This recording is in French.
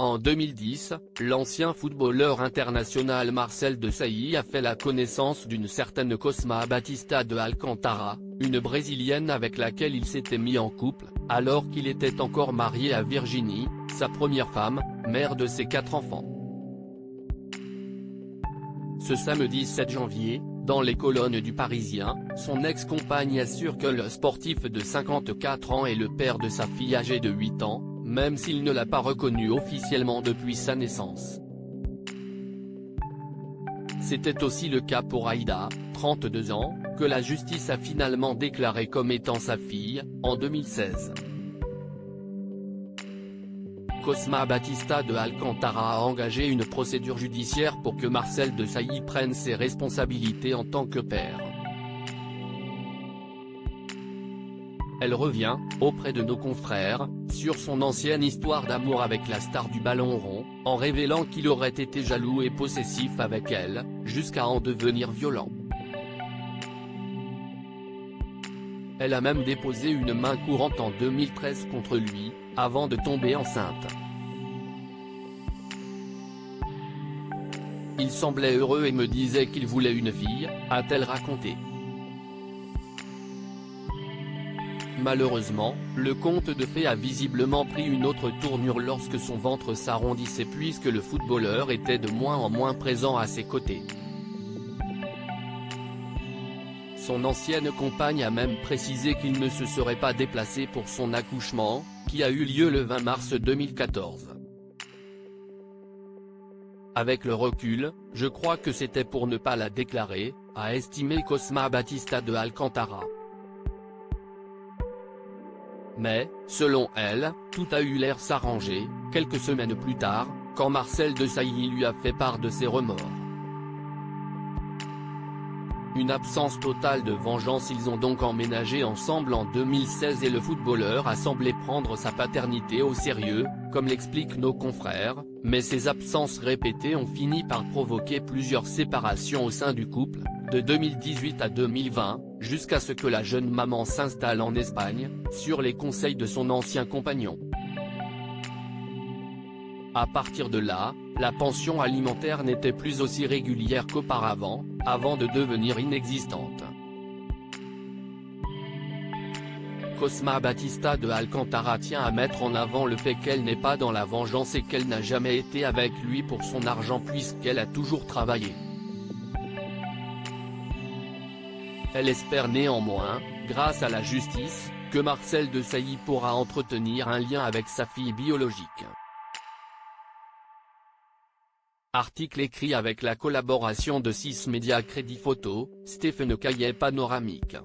En 2010, l'ancien footballeur international Marcel Desailly a fait la connaissance d'une certaine Cosma Batista de Alcantara, une Brésilienne avec laquelle il s'était mis en couple, alors qu'il était encore marié à Virginie, sa première femme, mère de ses 4 enfants. Ce samedi 7 janvier, dans les colonnes du Parisien, son ex-compagne assure que le sportif de 54 ans est le père de sa fille âgée de 8 ans, même s'il ne l'a pas reconnue officiellement depuis sa naissance. C'était aussi le cas pour Aïda, 32 ans, que la justice a finalement déclaré comme étant sa fille, en 2016. Cosma Batista de Alcantara a engagé une procédure judiciaire pour que Marcel Desailly prenne ses responsabilités en tant que père. Elle revient, auprès de nos confrères, sur son ancienne histoire d'amour avec la star du ballon rond, en révélant qu'il aurait été jaloux et possessif avec elle, jusqu'à en devenir violent. Elle a même déposé une main courante en 2013 contre lui, avant de tomber enceinte. Il semblait heureux et me disait qu'il voulait une fille, a-t-elle raconté. Malheureusement, le conte de fées a visiblement pris une autre tournure lorsque son ventre s'arrondissait puisque le footballeur était de moins en moins présent à ses côtés. Son ancienne compagne a même précisé qu'il ne se serait pas déplacé pour son accouchement, qui a eu lieu le 20 mars 2014. Avec le recul, je crois que c'était pour ne pas la déclarer, a estimé Cosma Batista de Alcantara. Mais, selon elle, tout a eu l'air s'arranger, quelques semaines plus tard, quand Marcel Desailly lui a fait part de ses remords. Une absence totale de vengeance. Ils ont donc emménagé ensemble en 2016 et le footballeur a semblé prendre sa paternité au sérieux, comme l'expliquent nos confrères, mais ces absences répétées ont fini par provoquer plusieurs séparations au sein du couple, de 2018 à 2020, jusqu'à ce que la jeune maman s'installe en Espagne, sur les conseils de son ancien compagnon. À partir de là, la pension alimentaire n'était plus aussi régulière qu'auparavant, avant de devenir inexistante. Cosma Batista de Alcantara tient à mettre en avant le fait qu'elle n'est pas dans la vengeance et qu'elle n'a jamais été avec lui pour son argent puisqu'elle a toujours travaillé. Elle espère néanmoins, grâce à la justice, que Marcel Desailly pourra entretenir un lien avec sa fille biologique. Article écrit avec la collaboration de 6 médias Crédit Photo, Stéphane Caillet Panoramique.